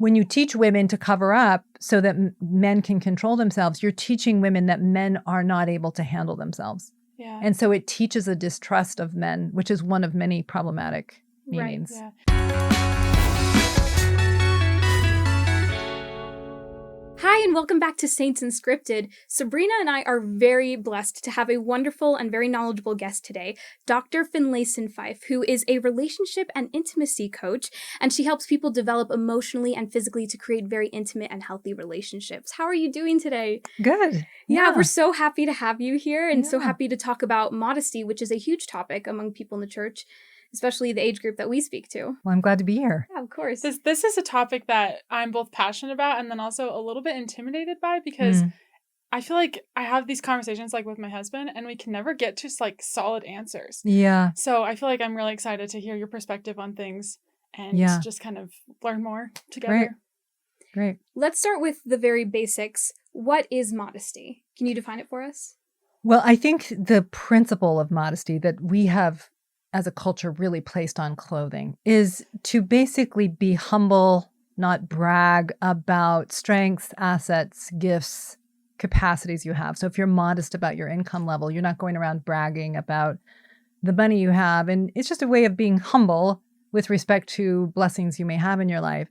when you teach women to cover up so that men can control themselves, you're teaching women that men are not able to handle themselves. Yeah. And so it teaches a distrust of men, which is one of many problematic meanings. Right. Yeah. Hi, and welcome back to Saints Unscripted. Sabrina and I are very blessed to have a wonderful and very knowledgeable guest today, Dr. Finlayson-Fife, who is a relationship and intimacy coach, and she helps people develop emotionally and physically to create very intimate and healthy relationships. How are you doing today? Good. Yeah, we're so happy to have you here and so Yeah. happy to talk about modesty, which is a huge topic among people in the church, especially the age group that we speak to. Well, I'm glad to be here. Yeah, of course. This is a topic that I'm both passionate about and then also a little bit intimidated by, because I feel like I have these conversations like with my husband and we can never get to like solid answers. Yeah. So I feel like I'm really excited to hear your perspective on things and just kind of learn more together. Great. Let's start with the very basics. What is modesty? Can you define it for us? Well, I think the principle of modesty that we have as a culture really placed on clothing is to basically be humble, not brag about strengths, assets, gifts, capacities you have. So if you're modest about your income level, you're not going around bragging about the money you have. And it's just a way of being humble with respect to blessings you may have in your life.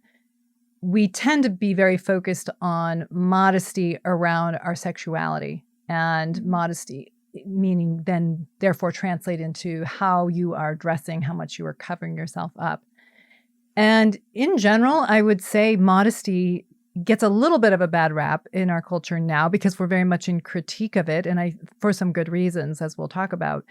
We tend to be very focused on modesty around our sexuality, and modesty meaning then therefore translate into how you are dressing, how much you are covering yourself up. And in general, I would say modesty gets a little bit of a bad rap in our culture now because we're very much in critique of it, and for some good reasons, as we'll talk about.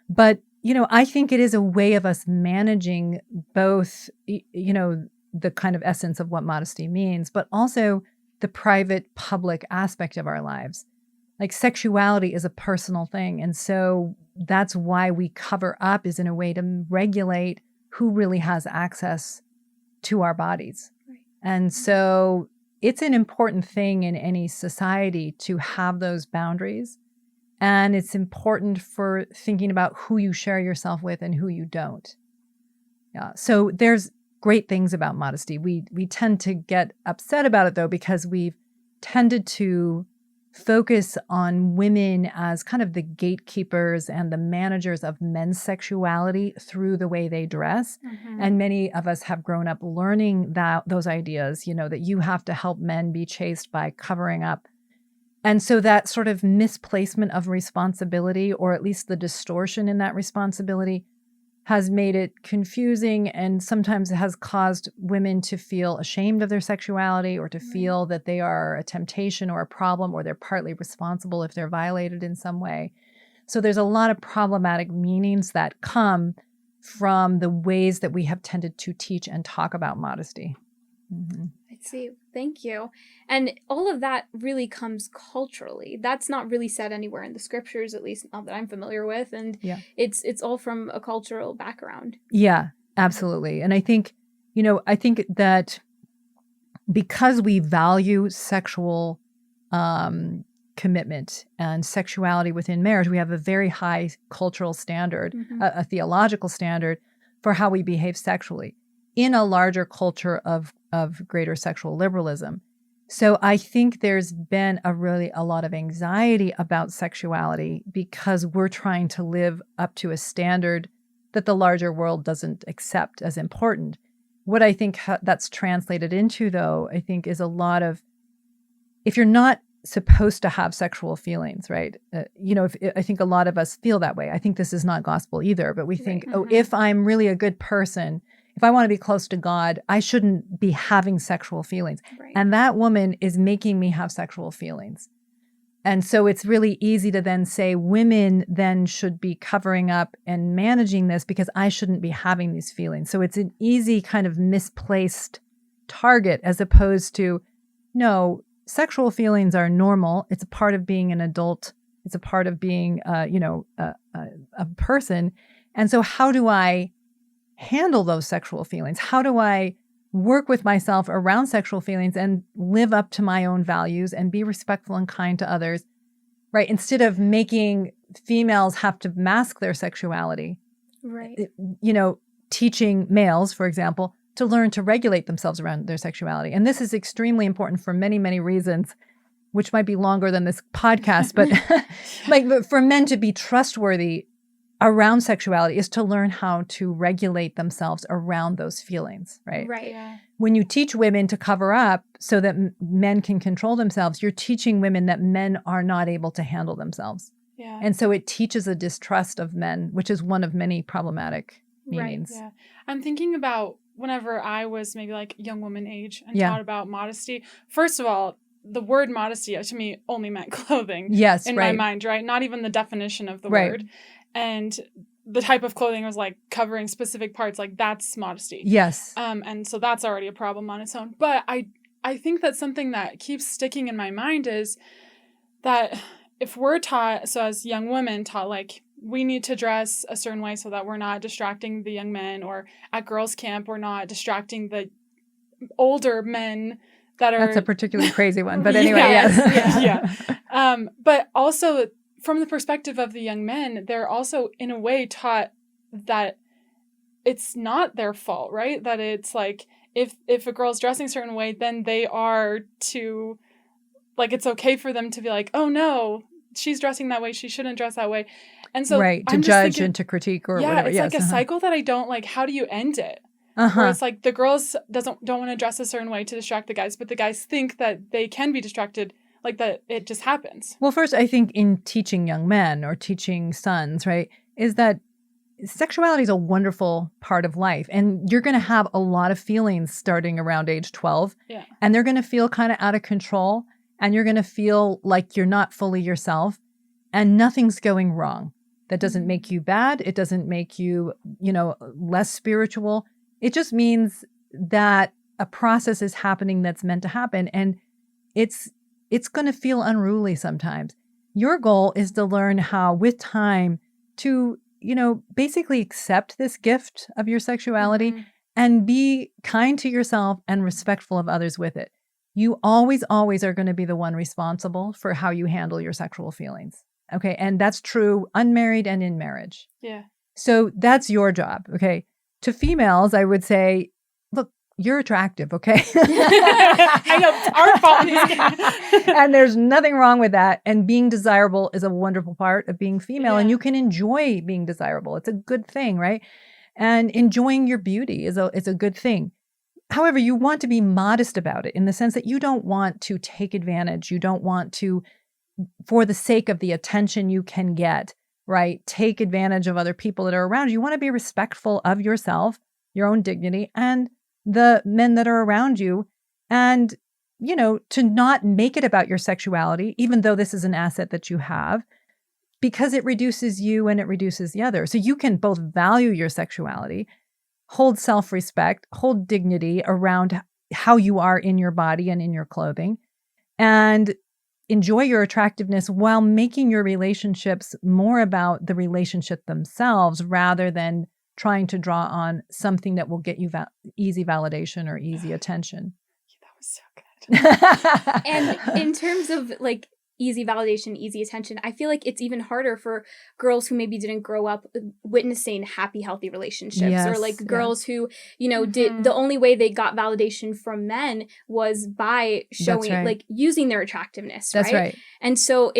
But, I think it is a way of us managing both, the kind of essence of what modesty means, but also the private, public aspect of our lives. Like sexuality is a personal thing. And so that's why we cover up, is in a way to regulate who really has access to our bodies. Right. And so it's an important thing in any society to have those boundaries. And it's important for thinking about who you share yourself with and who you don't. Yeah. So there's great things about modesty. We tend to get upset about it, though, because we've tended to focus on women as kind of the gatekeepers and the managers of men's sexuality through the way they dress. Mm-hmm. And many of us have grown up learning those ideas, that you have to help men be chaste by covering up. And so that sort of misplacement of responsibility, or at least the distortion in that responsibility, has made it confusing, and sometimes has caused women to feel ashamed of their sexuality, or to feel that they are a temptation or a problem, or they're partly responsible if they're violated in some way. So there's a lot of problematic meanings that come from the ways that we have tended to teach and talk about modesty. Mm-hmm. I see. Thank you. And all of that really comes culturally. That's not really said anywhere in the scriptures, at least not that I'm familiar with. And it's all from a cultural background. Yeah, absolutely. And I think that because we value sexual commitment and sexuality within marriage, we have a very high cultural standard, a theological standard for how we behave sexually in a larger culture of greater sexual liberalism. So I think there's been a lot of anxiety about sexuality because we're trying to live up to a standard that the larger world doesn't accept as important. What I think that's translated into, though, I think is a lot of, if you're not supposed to have sexual feelings, right? I think a lot of us feel that way. I think this is not gospel either, but we think, if I'm really a good person, if I want to be close to God, I shouldn't be having sexual feelings. Right. And that woman is making me have sexual feelings. And so it's really easy to then say women then should be covering up and managing this because I shouldn't be having these feelings. So it's an easy kind of misplaced target, as opposed to, no, sexual feelings are normal. It's a part of being an adult. It's a part of being, a person. And so how do I handle those sexual feelings? How do I work with myself around sexual feelings and live up to my own values and be respectful and kind to others, right? Instead of making females have to mask their sexuality, right? Teaching males, for example, to learn to regulate themselves around their sexuality. And this is extremely important for many, many reasons, which might be longer than this podcast, but but for men to be trustworthy around sexuality is to learn how to regulate themselves around those feelings, right? Right. Yeah. When you teach women to cover up so that men can control themselves, you're teaching women that men are not able to handle themselves. Yeah. And so it teaches a distrust of men, which is one of many problematic meanings. Yeah. I'm thinking about whenever I was maybe like young woman age and taught about modesty. First of all, the word modesty to me only meant clothing. Yes, in my mind, right? Not even the definition of the word. And the type of clothing was like covering specific parts, like that's modesty. Yes. And so that's already a problem on its own. But I think that something that keeps sticking in my mind is that if we're taught, so as young women taught, like we need to dress a certain way so that we're not distracting the young men, or at girls' camp, we're not distracting the older men that are... That's a particularly crazy one. But anyway, yeah. But also from the perspective of the young men, they're also in a way taught that it's not their fault, right? That it's like, if a girl's dressing a certain way, then they are to, like, it's okay for them to be like, oh no, she's dressing that way, she shouldn't dress that way. And so to judge and to critique or whatever. It's like a cycle that I don't like. How do you end it? Where it's like the girls don't want to dress a certain way to distract the guys, but the guys think that they can be distracted, like that it just happens. Well, first, I think in teaching young men or teaching sons, right, is that sexuality is a wonderful part of life. And you're going to have a lot of feelings starting around age 12. Yeah. And they're going to feel kind of out of control. And you're going to feel like you're not fully yourself. And nothing's going wrong. That doesn't make you bad. It doesn't make you, less spiritual. It just means that a process is happening that's meant to happen. And it's going to feel unruly sometimes. Your goal is to learn how, with time, to, basically accept this gift of your sexuality and be kind to yourself and respectful of others with it. You always, always are going to be the one responsible for how you handle your sexual feelings. Okay. And that's true unmarried and in marriage. Yeah. So that's your job. Okay. To females, I would say, look, you're attractive. Okay. I know, it's our fault. And there's nothing wrong with that. And being desirable is a wonderful part of being female. And you can enjoy being desirable. It's a good thing, right? And enjoying your beauty is a good thing. However, you want to be modest about it in the sense that you don't want to take advantage. You don't want to, for the sake of the attention you can get, right, take advantage of other people that are around you. You want to be respectful of yourself, your own dignity, and the men that are around you. And, to not make it about your sexuality, even though this is an asset that you have, because it reduces you and it reduces the other. So you can both value your sexuality, hold self-respect, hold dignity around how you are in your body and in your clothing, and enjoy your attractiveness while making your relationships more about the relationship themselves rather than trying to draw on something that will get you easy validation or easy attention. That was so good. And in terms of like easy validation, easy attention, I feel like it's even harder for girls who maybe didn't grow up witnessing happy, healthy relationships, or like girls who, did the only way they got validation from men was by showing, like using their attractiveness. That's right. And so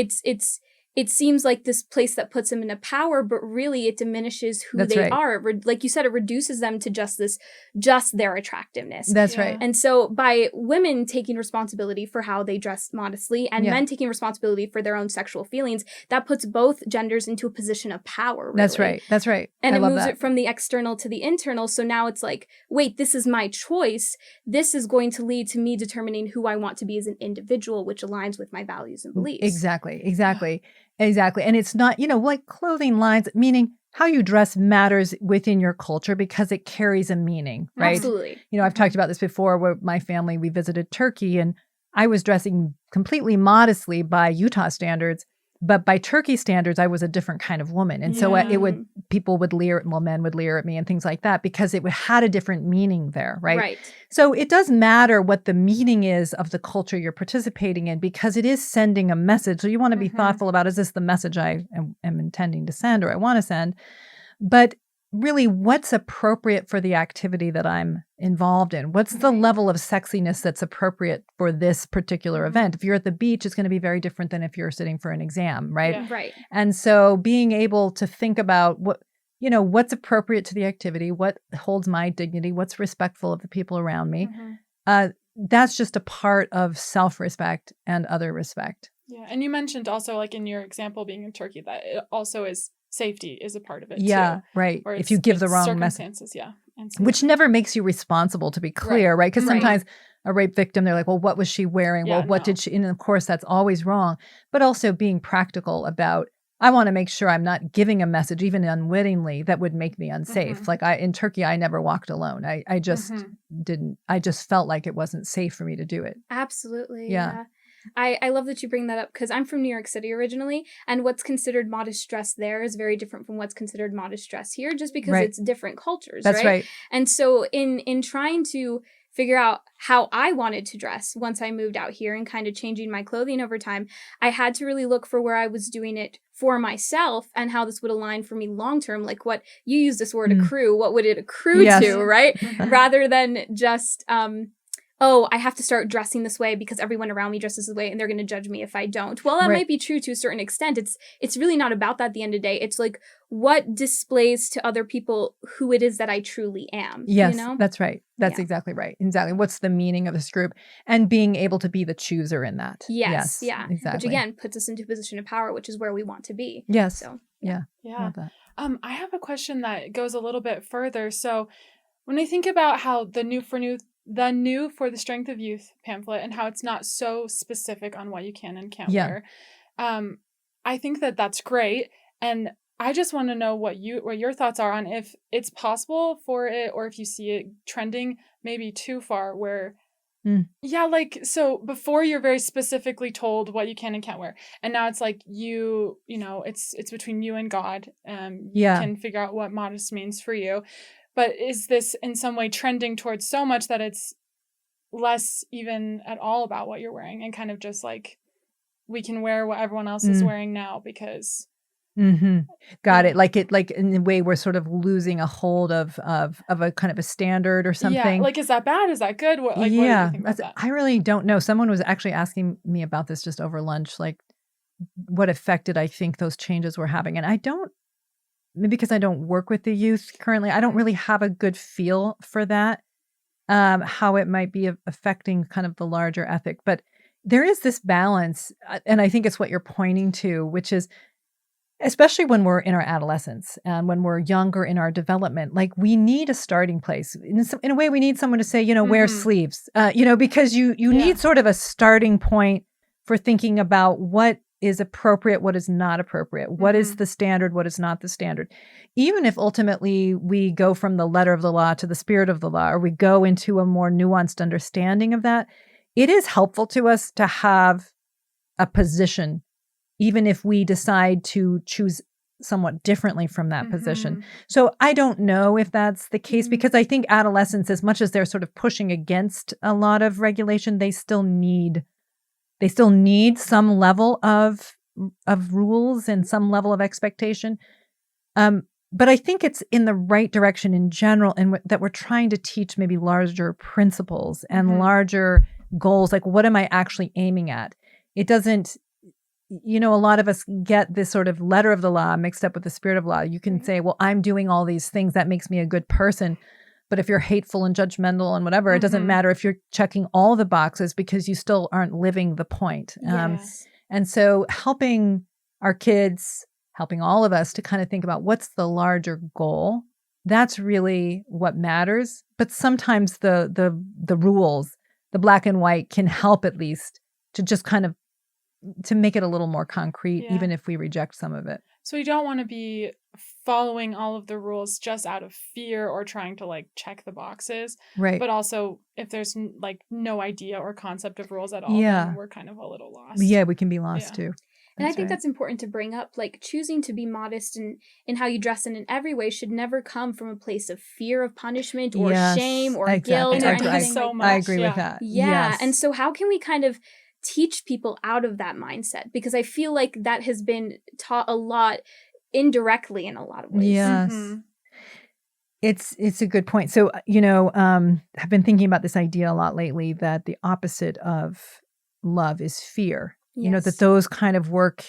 it seems like this place that puts them in a power, but really it diminishes who they are. Like you said, it reduces them to just their attractiveness. That's right. And so by women taking responsibility for how they dress modestly and men taking responsibility for their own sexual feelings, that puts both genders into a position of power. Really. That's right. And it moves it from the external to the internal. So now it's like, wait, this is my choice. This is going to lead to me determining who I want to be as an individual, which aligns with my values and beliefs. Exactly. And it's not, like clothing lines, meaning how you dress matters within your culture because it carries a meaning, right? Absolutely. I've talked about this before where my family, we visited Turkey and I was dressing completely modestly by Utah standards, but by Turkey standards, I was a different kind of woman. And so people would men would leer at me and things like that because it had a different meaning there, right? Right. So it does matter what the meaning is of the culture you're participating in because it is sending a message. So you want to be thoughtful about, is this the message I am intending to send or I want to send? But really what's appropriate for the activity that I'm involved in. What's the level of sexiness that's appropriate for this particular event? If you're at the beach, it's going to be very different than if you're sitting for an exam, right? Yeah. Right. And so being able to think about what's appropriate to the activity, what holds my dignity, what's respectful of the people around me. That's just a part of self-respect and other respect. Yeah. And you mentioned also, like in your example being in Turkey, that it also is safety is a part of it too. Right. Or if you give the wrong message. Circumstances, and Which never makes you responsible, to be clear, right? Because sometimes a rape victim, they're like, well, what was she wearing? Yeah, well, what did she, and of course that's always wrong. But also being practical about, I want to make sure I'm not giving a message, even unwittingly, that would make me unsafe. Like in Turkey, I never walked alone. I just didn't, I just felt like it wasn't safe for me to do it. Absolutely. Yeah. I love that you bring that up because I'm from New York City originally, and what's considered modest dress there is very different from what's considered modest dress here, just because it's different cultures. That's right. And so in trying to figure out how I wanted to dress once I moved out here and kind of changing my clothing over time, I had to really look for where I was doing it for myself and how this would align for me long term. Like what you use this word accrue, what would it accrue to, right? Rather than just oh, I have to start dressing this way because everyone around me dresses this way and they're going to judge me if I don't. Well, that might be true to a certain extent. It's really not about that at the end of the day. It's like what displays to other people who it is that I truly am. Yes, you know? That's right. That's exactly right. Exactly. What's the meaning of this group? And being able to be the chooser in that. Yes. Yeah. Exactly. Which again puts us into a position of power, which is where we want to be. Yes. So, yeah. Yeah. Love that. I have a question that goes a little bit further. So when I think about how the New for the Strength of Youth pamphlet and how it's not so specific on what you can and can't wear, I think that that's great. And I just want to know what your thoughts are on if it's possible for it, or if you see it trending maybe too far where, so before you're very specifically told what you can and can't wear, and now it's like it's between you and God. You can figure out what modest means for you. But is this in some way trending towards so much that it's less even at all about what you're wearing and kind of just like we can wear what everyone else is wearing now because Got it. Like in a way we're sort of losing a hold of a kind of a standard or something. Yeah. Like, is that bad? Is that good? What do you think about that? I really don't know. Someone was actually asking me about this just over lunch, like what effect did I think those changes were having? And I don't, maybe because I don't work with the youth currently, I don't really have a good feel for that, how it might be affecting kind of the larger ethic. But there is this balance, and I think it's what you're pointing to, which is, especially when we're in our adolescence and when we're younger in our development, like we need a starting place. In a way, we need someone to say, wear sleeves, because you need sort of a starting point for thinking about what is appropriate, what is not appropriate, what is the standard, what is not the standard. Even if ultimately we go from the letter of the law to the spirit of the law, or we go into a more nuanced understanding of that, it is helpful to us to have a position, even if we decide to choose somewhat differently from that position. So I don't know if that's the case, because I think adolescents, as much as they're sort of pushing against a lot of regulation, they still need some level of rules and some level of expectation. But I think it's in the right direction in general, and that we're trying to teach maybe larger principles and larger goals. Like, what am I actually aiming at? It doesn't, a lot of us get this sort of letter of the law mixed up with the spirit of law. You can say, well, I'm doing all these things, that makes me a good person. But if you're hateful and judgmental and whatever, it doesn't matter if you're checking all the boxes, because you still aren't living the point. Yes. And so helping our kids, helping all of us to kind of think about what's the larger goal, that's really what matters. But sometimes the rules, the black and white, can help at least to just kind of to make it a little more concrete, even if we reject some of it. So you don't want to be following all of the rules just out of fear or trying to like check the boxes. Right. But also if there's like no idea or concept of rules at all, then we're kind of a little lost. Yeah, we can be lost too. And I think that's important to bring up. Like, choosing to be modest in how you dress and in every way should never come from a place of fear of punishment or shame or guilt or anything. I agree with that. Yeah. And so how can we kind of teach people out of that mindset? Because I feel like that has been taught a lot indirectly in a lot of ways. Yes. It's a good point. So, I've been thinking about this idea a lot lately that the opposite of love is fear. That Yes. those kind of work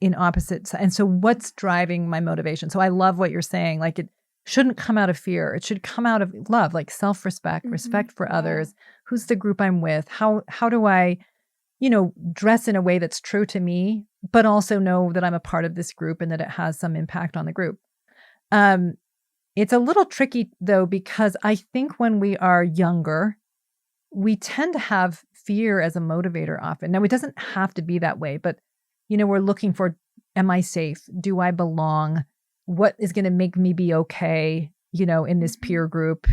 in opposites. And so what's driving my motivation? So I love what you're saying. Like it shouldn't come out of fear. It should come out of love, like self-respect, respect for Yeah. others. Who's the group I'm with? How do I, dress in a way that's true to me, but also know that I'm a part of this group and that it has some impact on the group. It's a little tricky though, because I think when we are younger, we tend to have fear as a motivator often. Now, it doesn't have to be that way, but we're looking for, am I safe? Do I belong? What is going to make me be okay, in this peer group,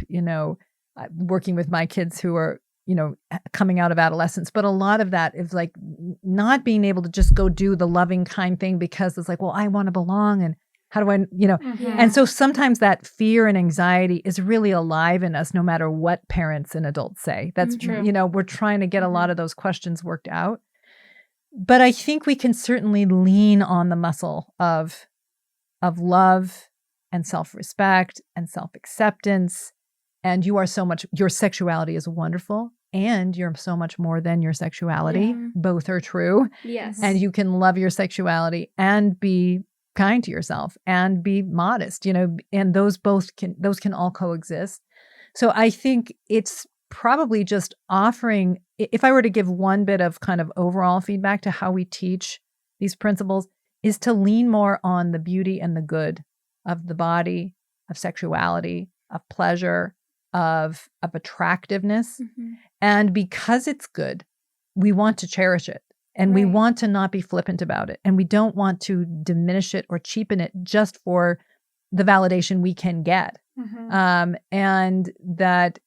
working with my kids who are, coming out of adolescence. But a lot of that is like not being able to just go do the loving, kind thing because it's like, well, I want to belong. And how do I, Mhm. And so sometimes that fear and anxiety is really alive in us, no matter what parents and adults say. That's, True. we're trying to get a lot of those questions worked out. But I think we can certainly lean on the muscle of love and self-respect and self-acceptance. And your sexuality is wonderful. And you're so much more than your sexuality. Yeah. Both are true. Yes. And you can love your sexuality and be kind to yourself and be modest, and those can all coexist. So I think it's probably just offering, if I were to give one bit of kind of overall feedback to how we teach these principles, is to lean more on the beauty and the good of the body, of sexuality, of pleasure, of attractiveness. And because it's good, we want to cherish it. And we Right. want to not be flippant about it. And we don't want to diminish it or cheapen it just for the validation we can get. Mhm. And that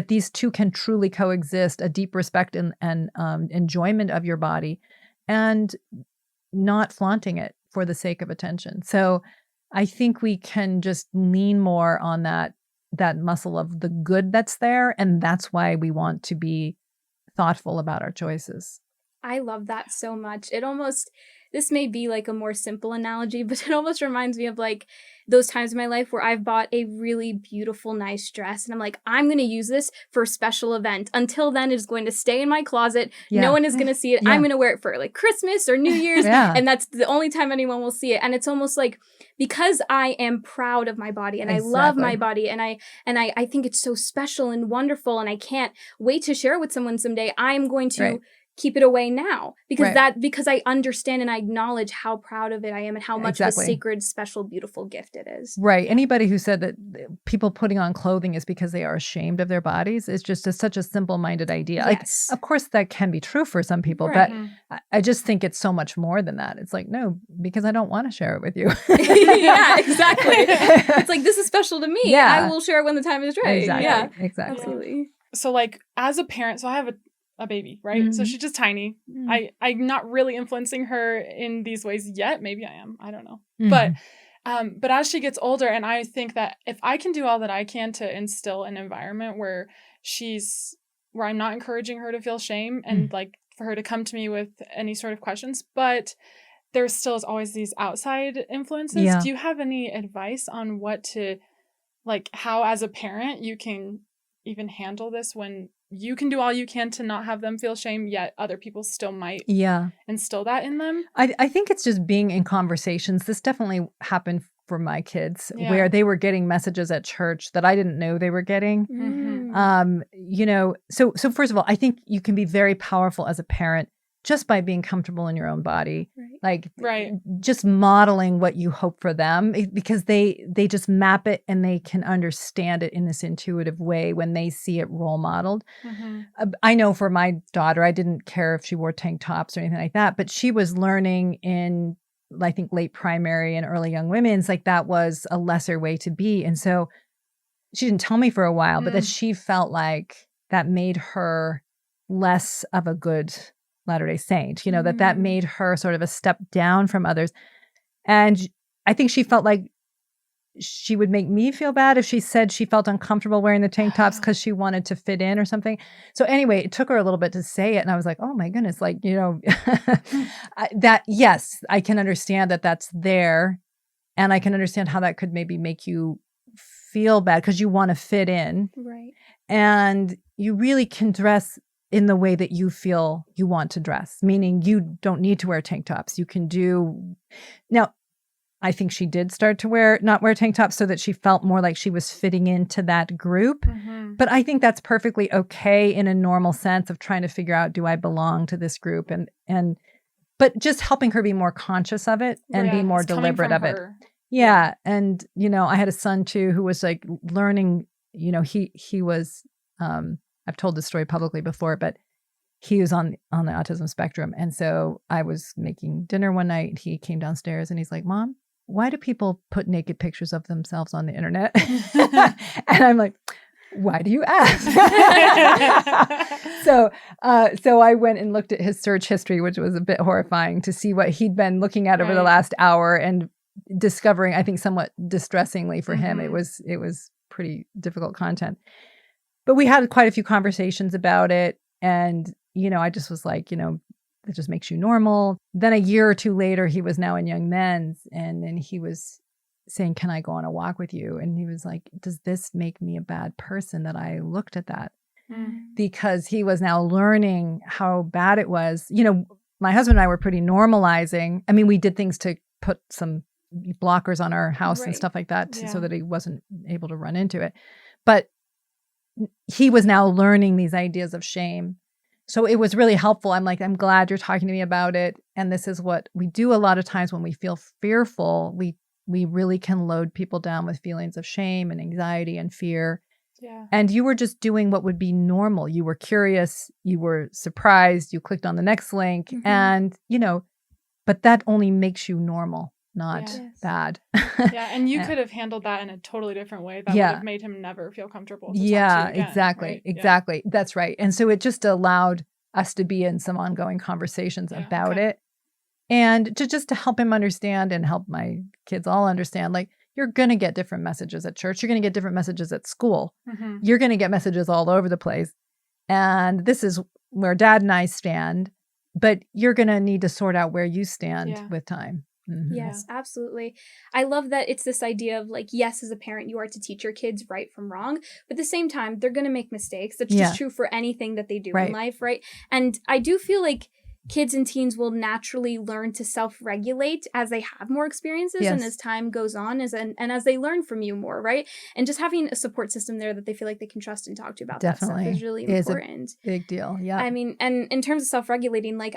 these two can truly coexist, a deep respect and enjoyment of your body, and not flaunting it for the sake of attention. So I think we can just lean more on that muscle of the good that's there. And that's why we want to be thoughtful about our choices. I love that so much. This may be like a more simple analogy, but it almost reminds me of like those times in my life where I've bought a really beautiful, nice dress. And I'm like, I'm going to use this for a special event. Until then, it's going to stay in my closet. Yeah. No one is going to see it. Yeah. I'm going to wear it for like Christmas or New Year's. Yeah. And that's the only time anyone will see it. And it's almost like, because I am proud of my body and I love my body and I think it's so special and wonderful and I can't wait to share it with someone someday, I'm going to keep it away now because I understand and I acknowledge how proud of it I am and how much of a sacred, special, beautiful gift it is. Right. Anybody who said that people putting on clothing is because they are ashamed of their bodies is just such a simple-minded idea. Yes. Like, of course, that can be true for some people, but I just think it's so much more than that. It's like, no, because I don't want to share it with you. Yeah, exactly. It's like, this is special to me. Yeah. I will share it when the time is right. Exactly. Yeah, Exactly. absolutely. So like as a parent, so I have a baby, right? So she's just tiny. I'm not really influencing her in these ways yet. Maybe I am. I don't know. But as she gets older, and I think that if I can do all that I can to instill an environment where I'm not encouraging her to feel shame and like for her to come to me with any sort of questions, but there still is always these outside influences. Yeah. Do you have any advice on how as a parent you can even handle this when you can do all you can to not have them feel shame, yet other people still might instill that in them? I think it's just being in conversations. This definitely happened for my kids where they were getting messages at church that I didn't know they were getting. So first of all, I think you can be very powerful as a parent just by being comfortable in your own body, just modeling what you hope for them, because they just map it and they can understand it in this intuitive way when they see it role modeled. I know for my daughter, I didn't care if she wore tank tops or anything like that, but she was learning in, I think, late primary and early young women's, like that was a lesser way to be. And so she didn't tell me for a while, but that she felt like that made her less of a good Latter-day Saint, that made her sort of a step down from others. And I think she felt like she would make me feel bad if she said she felt uncomfortable wearing the tank tops because she wanted to fit in or something. So anyway, it took her a little bit to say it. And I was like, oh my goodness, that, yes, I can understand that that's there. And I can understand how that could maybe make you feel bad because you want to fit in. Right. And you really can dress in the way that you feel you want to dress, meaning you don't need to wear tank tops. You can do. Now, I think she did start to not wear tank tops so that she felt more like she was fitting into that group. Mm-hmm. But I think that's perfectly okay in a normal sense of trying to figure out, do I belong to this group? But just helping her be more conscious of it and be more It's coming deliberate from of it. her. Yeah. And, I had a son too, who was like learning, he was, I've told this story publicly before, but he was on the autism spectrum. And so I was making dinner one night. He came downstairs and he's like, Mom, why do people put naked pictures of themselves on the internet? And I'm like, why do you ask? So I went and looked at his search history, which was a bit horrifying to see what he'd been looking at over the last hour and discovering, I think somewhat distressingly for him, it was pretty difficult content. But we had quite a few conversations about it. And, I just was like, that just makes you normal. Then a year or two later, he was now in Young Men's, and then he was saying, can I go on a walk with you? And he was like, does this make me a bad person that I looked at that? Because he was now learning how bad it was. My husband and I were pretty normalizing. I mean, we did things to put some blockers on our house and stuff like that so that he wasn't able to run into it. But he was now learning these ideas of shame. So it was really helpful. I'm like, I'm glad you're talking to me about it. And this is what we do a lot of times when we feel fearful. We really can load people down with feelings of shame and anxiety and fear. Yeah. And you were just doing what would be normal. You were curious, you were surprised, you clicked on the next link, and but that only makes you normal, not bad. Yeah, and you could have handled that in a totally different way that would have made him never feel comfortable to talk to you again, exactly. right? Exactly. That's right. And so it just allowed us to be in some ongoing conversations about it. And to help him understand and help my kids all understand, like, you're going to get different messages at church. You're going to get different messages at school. You're going to get messages all over the place. And this is where Dad and I stand, but you're going to need to sort out where you stand with time. Yes, absolutely. I love that it's this idea of like, yes, as a parent, you are to teach your kids right from wrong, but at the same time, they're going to make mistakes. That's just true for anything that they do in life, right? And I do feel like kids and teens will naturally learn to self-regulate as they have more experiences and as time goes on, and as they learn from you more, right? And just having a support system there that they feel like they can trust and talk to about that stuff is really important. Is a big deal. Yeah. I mean, and in terms of self-regulating, like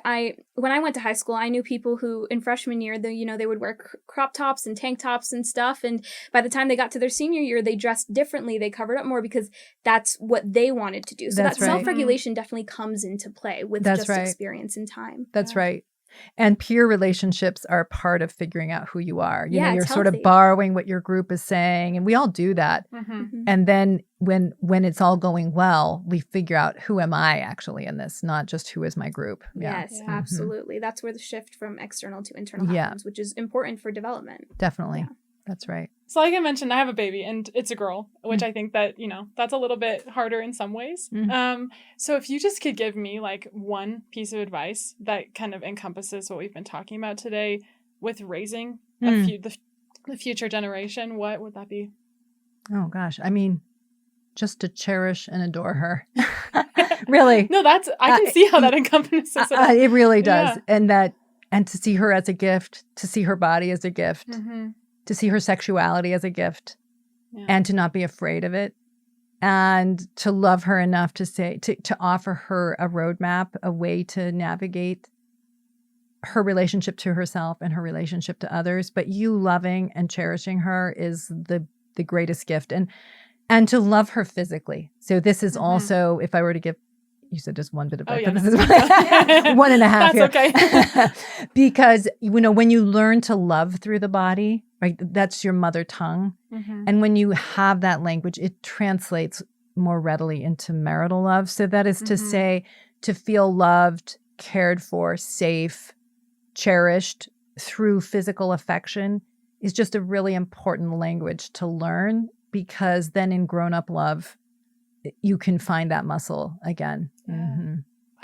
when I went to high school, I knew people who in freshman year, they would wear crop tops and tank tops and stuff. And by the time they got to their senior year, they dressed differently. They covered up more because that's what they wanted to do. So that self-regulation definitely comes into play with experience and time. That's right. And peer relationships are part of figuring out who you are. You're sort healthy. of borrowing what your group is saying, and we all do that. And then when it's all going well, we figure out, who am I actually in this, not just who is my group. Yes, absolutely. That's where the shift from external to internal happens, which is important for development. Definitely. Yeah. That's right. So like I mentioned, I have a baby and it's a girl, which I think that, that's a little bit harder in some ways. So if you just could give me like one piece of advice that kind of encompasses what we've been talking about today with raising the future generation, what would that be? Oh gosh. I mean, just to cherish and adore her. Really. No, I can see how that encompasses it. It really does. Yeah. And to see her as a gift, to see her body as a gift. To see her sexuality as a gift and to not be afraid of it, and to love her enough to say, to offer her a roadmap, a way to navigate her relationship to herself and her relationship to others. But you loving and cherishing her is the greatest gift, and to love her physically. So this is also, if I were to give, you said just one bit of advice, but this is 1.5 here. That's okay. Because, when you learn to love through the body, right, that's your mother tongue. And when you have that language, it translates more readily into marital love. So that is to say, to feel loved, cared for, safe, cherished through physical affection is just a really important language to learn, because then in grown-up love, you can find that muscle again.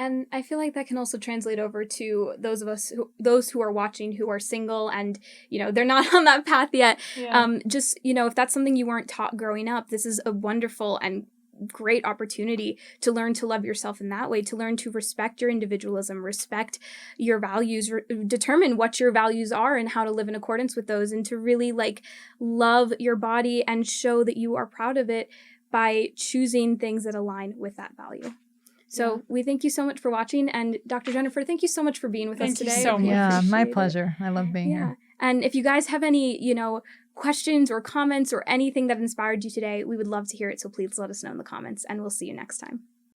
And I feel like that can also translate over to those who are watching who are single and, they're not on that path yet. Yeah. Just, if that's something you weren't taught growing up, this is a wonderful and great opportunity to learn to love yourself in that way, to learn to respect your individualism, respect your values, determine what your values are and how to live in accordance with those, and to really love your body and show that you are proud of it by choosing things that align with that value. So we thank you so much for watching. And Dr. Jennifer, thank you so much for being with us today. Thank you so much. Yeah, my pleasure. I love being here. And if you guys have any, questions or comments or anything that inspired you today, we would love to hear it. So please let us know in the comments, and we'll see you next time.